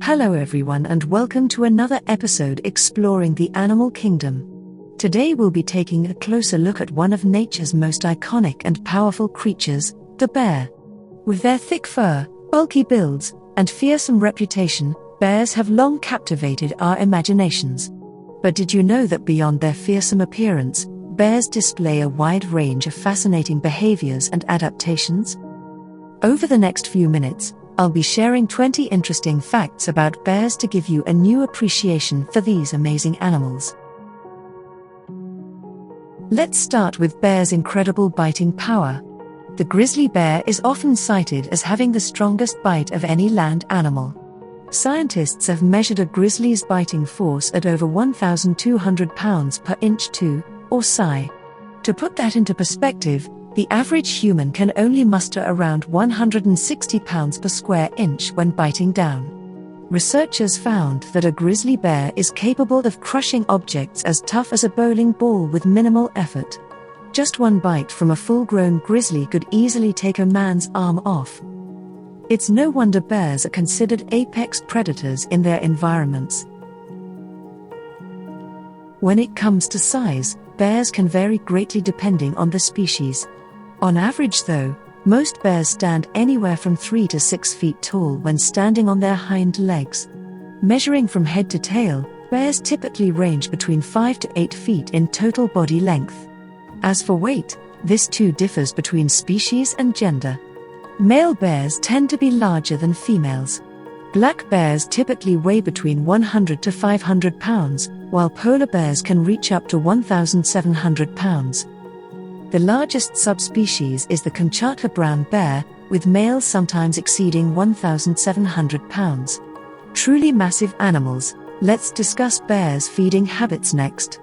Hello everyone and welcome to another episode exploring the animal kingdom. Today we'll be taking a closer look at one of nature's most iconic and powerful creatures, the bear. With their thick fur, bulky builds, and fearsome reputation, bears have long captivated our imaginations. But did you know that beyond their fearsome appearance, bears display a wide range of fascinating behaviors and adaptations? Over the next few minutes, I'll be sharing 20 interesting facts about bears to give you a new appreciation for these amazing animals. Let's start with bears' incredible biting power. The grizzly bear is often cited as having the strongest bite of any land animal. Scientists have measured a grizzly's biting force at over 1,200 pounds per inch or psi. To put that into perspective, the average human can only muster around 160 pounds per square inch when biting down. Researchers found that a grizzly bear is capable of crushing objects as tough as a bowling ball with minimal effort. Just one bite from a full-grown grizzly could easily take a man's arm off. It's no wonder bears are considered apex predators in their environments. When it comes to size, bears can vary greatly depending on the species. On average though, most bears stand anywhere from 3 to 6 feet tall when standing on their hind legs. Measuring from head to tail, bears typically range between 5 to 8 feet in total body length. As for weight, this too differs between species and gender. Male bears tend to be larger than females. Black bears typically weigh between 100 to 500 pounds, while polar bears can reach up to 1,700 pounds. The largest subspecies is the Kamchatka brown bear, with males sometimes exceeding 1,700 pounds. Truly massive animals. Let's discuss bears' feeding habits next.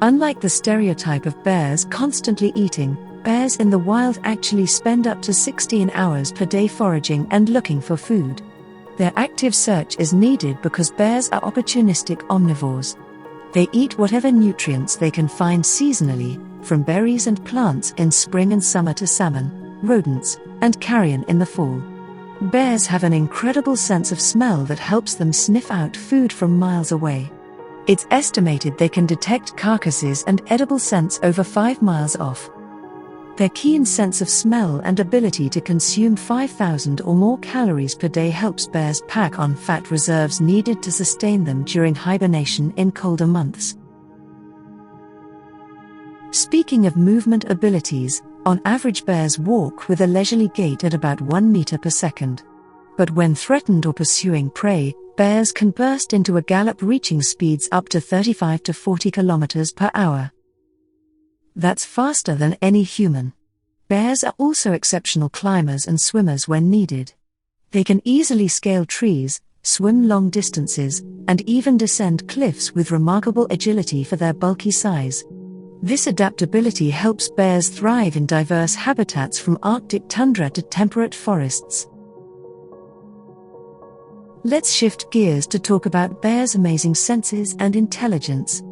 Unlike the stereotype of bears constantly eating, bears in the wild actually spend up to 16 hours per day foraging and looking for food. Their active search is needed because bears are opportunistic omnivores. They eat whatever nutrients they can find seasonally, from berries and plants in spring and summer to salmon, rodents, and carrion in the fall. Bears have an incredible sense of smell that helps them sniff out food from miles away. It's estimated they can detect carcasses and edible scents over 5 miles off. Their keen sense of smell and ability to consume 5,000 or more calories per day helps bears pack on fat reserves needed to sustain them during hibernation in colder months. Speaking of movement abilities, on average bears walk with a leisurely gait at about 1 meter per second. But when threatened or pursuing prey, bears can burst into a gallop reaching speeds up to 35 to 40 kilometers per hour. That's faster than any human. Bears are also exceptional climbers and swimmers when needed. They can easily scale trees, swim long distances, and even descend cliffs with remarkable agility for their bulky size. This adaptability helps bears thrive in diverse habitats from Arctic tundra to temperate forests. Let's shift gears to talk about bears' amazing senses and intelligence.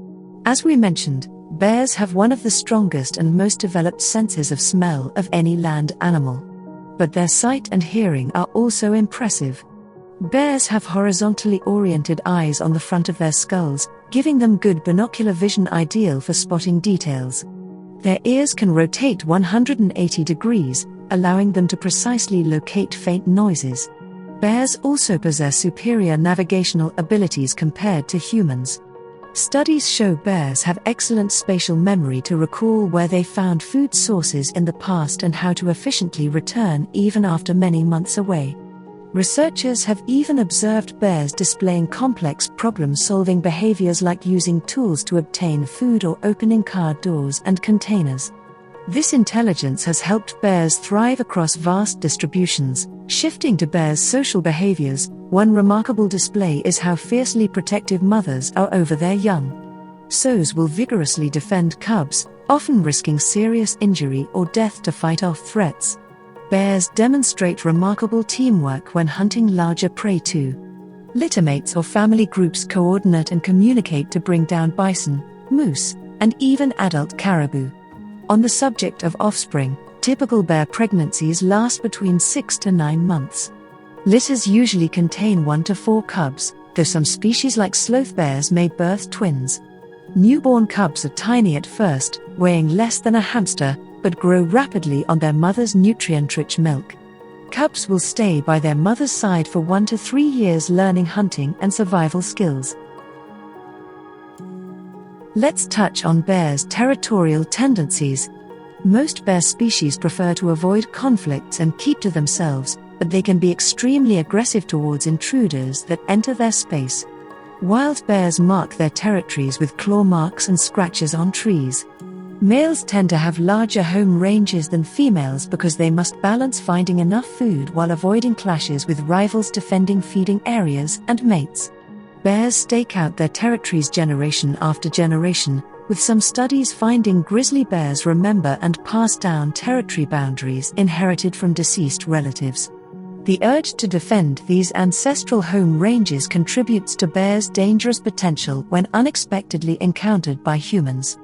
As we mentioned, bears have one of the strongest and most developed senses of smell of any land animal. But their sight and hearing are also impressive. Bears have horizontally oriented eyes on the front of their skulls, giving them good binocular vision ideal for spotting details. Their ears can rotate 180 degrees, allowing them to precisely locate faint noises. Bears also possess superior navigational abilities compared to humans. Studies show bears have excellent spatial memory to recall where they found food sources in the past and how to efficiently return even after many months away. Researchers have even observed bears displaying complex problem-solving behaviors like using tools to obtain food or opening car doors and containers. This intelligence has helped bears thrive across vast distributions. Shifting to bears' social behaviors, one remarkable display is how fiercely protective mothers are over their young. Sows will vigorously defend cubs, often risking serious injury or death to fight off threats. Bears demonstrate remarkable teamwork when hunting larger prey too. Littermates or family groups coordinate and communicate to bring down bison, moose, and even adult caribou. On the subject of offspring, typical bear pregnancies last between 6 to 9 months. Litters usually contain 1 to 4 cubs, though some species like sloth bears may birth twins. Newborn cubs are tiny at first, weighing less than a hamster, but grow rapidly on their mother's nutrient-rich milk. Cubs will stay by their mother's side for 1 to 3 years learning hunting and survival skills. Let's touch on bears' territorial tendencies. Most bear species prefer to avoid conflicts and keep to themselves, but they can be extremely aggressive towards intruders that enter their space. Wild bears mark their territories with claw marks and scratches on trees. Males tend to have larger home ranges than females because they must balance finding enough food while avoiding clashes with rivals defending feeding areas and mates. Bears stake out their territories generation after generation, with some studies finding grizzly bears remember and pass down territory boundaries inherited from deceased relatives. The urge to defend these ancestral home ranges contributes to bears' dangerous potential when unexpectedly encountered by humans.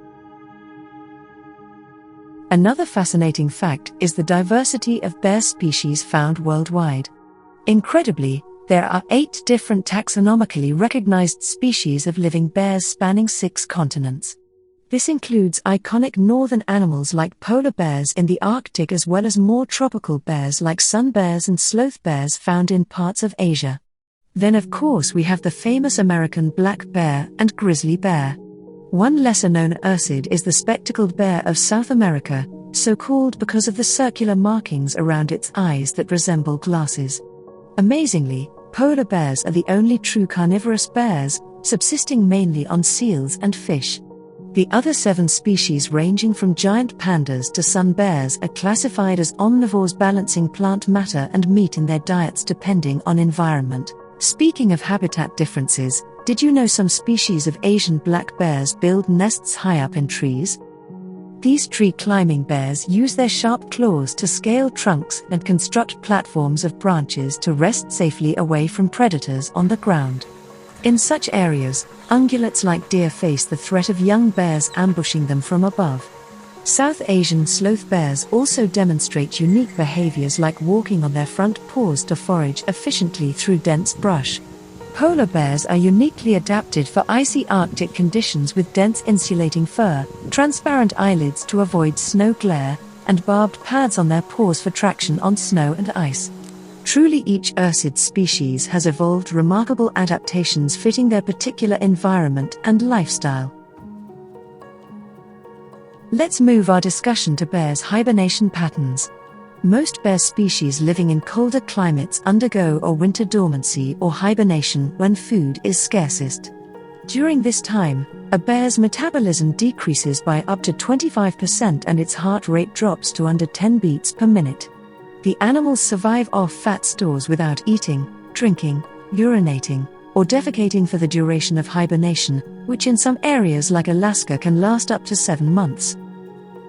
Another fascinating fact is the diversity of bear species found worldwide. Incredibly, there are 8 different taxonomically recognized species of living bears spanning 6 continents. This includes iconic northern animals like polar bears in the Arctic as well as more tropical bears like sun bears and sloth bears found in parts of Asia. Then of course we have the famous American black bear and grizzly bear. One lesser-known ursid is the spectacled bear of South America, so called because of the circular markings around its eyes that resemble glasses. Amazingly, polar bears are the only true carnivorous bears, subsisting mainly on seals and fish. The other 7 species ranging from giant pandas to sun bears are classified as omnivores balancing plant matter and meat in their diets depending on environment. Speaking of habitat differences, did you know some species of Asian black bears build nests high up in trees? These tree-climbing bears use their sharp claws to scale trunks and construct platforms of branches to rest safely away from predators on the ground. In such areas, ungulates like deer face the threat of young bears ambushing them from above. South Asian sloth bears also demonstrate unique behaviors like walking on their front paws to forage efficiently through dense brush. Polar bears are uniquely adapted for icy Arctic conditions with dense insulating fur, transparent eyelids to avoid snow glare, and barbed pads on their paws for traction on snow and ice. Truly each ursid species has evolved remarkable adaptations fitting their particular environment and lifestyle. Let's move our discussion to bears' hibernation patterns. Most bear species living in colder climates undergo a winter dormancy or hibernation when food is scarcest. During this time, a bear's metabolism decreases by up to 25% and its heart rate drops to under 10 beats per minute. The animals survive off fat stores without eating, drinking, urinating, or defecating for the duration of hibernation, which in some areas like Alaska can last up to 7 months.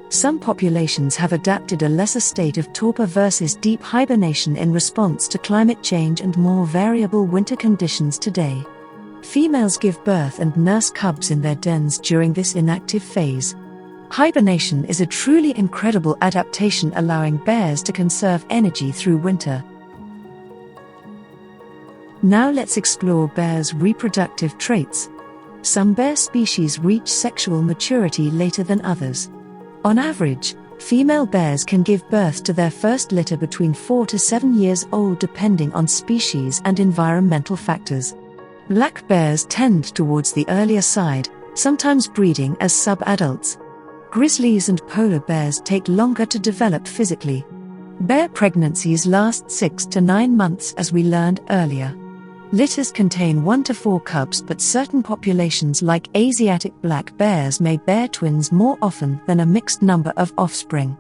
Some populations have adapted a lesser state of torpor versus deep hibernation in response to climate change and more variable winter conditions today. Females give birth and nurse cubs in their dens during this inactive phase. Hibernation is a truly incredible adaptation allowing bears to conserve energy through winter. Now let's explore bears' reproductive traits. Some bear species reach sexual maturity later than others. On average, female bears can give birth to their first litter between 4 to 7 years old depending on species and environmental factors. Black bears tend towards the earlier side, sometimes breeding as sub-adults. Grizzlies and polar bears take longer to develop physically. Bear pregnancies last 6 to 9 months as we learned earlier. Litters contain 1 to 4 cubs, but certain populations like Asiatic black bears may bear twins more often than a mixed number of offspring.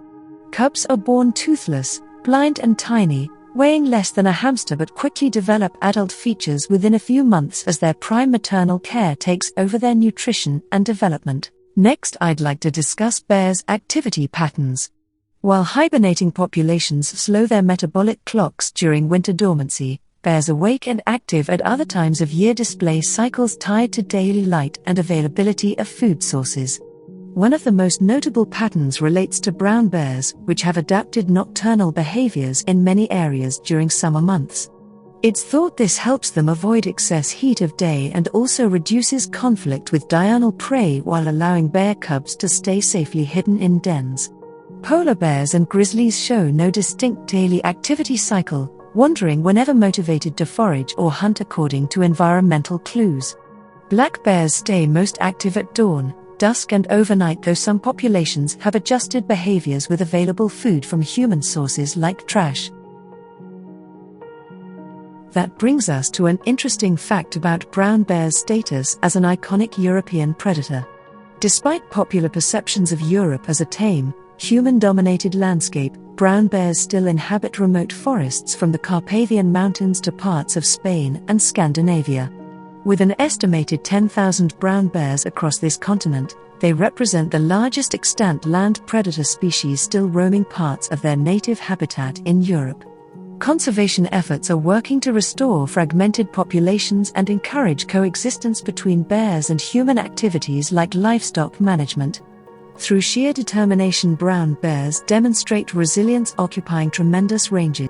Cubs are born toothless, blind and tiny, weighing less than a hamster but quickly develop adult features within a few months as their prime maternal care takes over their nutrition and development. Next, I'd like to discuss bears' activity patterns. While hibernating populations slow their metabolic clocks during winter dormancy, bears awake and active at other times of year display cycles tied to daily light and availability of food sources. One of the most notable patterns relates to brown bears, which have adapted nocturnal behaviors in many areas during summer months. It's thought this helps them avoid excess heat of day and also reduces conflict with diurnal prey while allowing bear cubs to stay safely hidden in dens. Polar bears and grizzlies show no distinct daily activity cycle, wandering whenever motivated to forage or hunt according to environmental clues. Black bears stay most active at dawn, dusk and overnight, though some populations have adjusted behaviors with available food from human sources like trash. That brings us to an interesting fact about brown bears' status as an iconic European predator. Despite popular perceptions of Europe as a tame, human-dominated landscape, brown bears still inhabit remote forests from the Carpathian Mountains to parts of Spain and Scandinavia. With an estimated 10,000 brown bears across this continent, they represent the largest extant land predator species still roaming parts of their native habitat in Europe. Conservation efforts are working to restore fragmented populations and encourage coexistence between bears and human activities like livestock management. Through sheer determination, brown bears demonstrate resilience, occupying tremendous ranges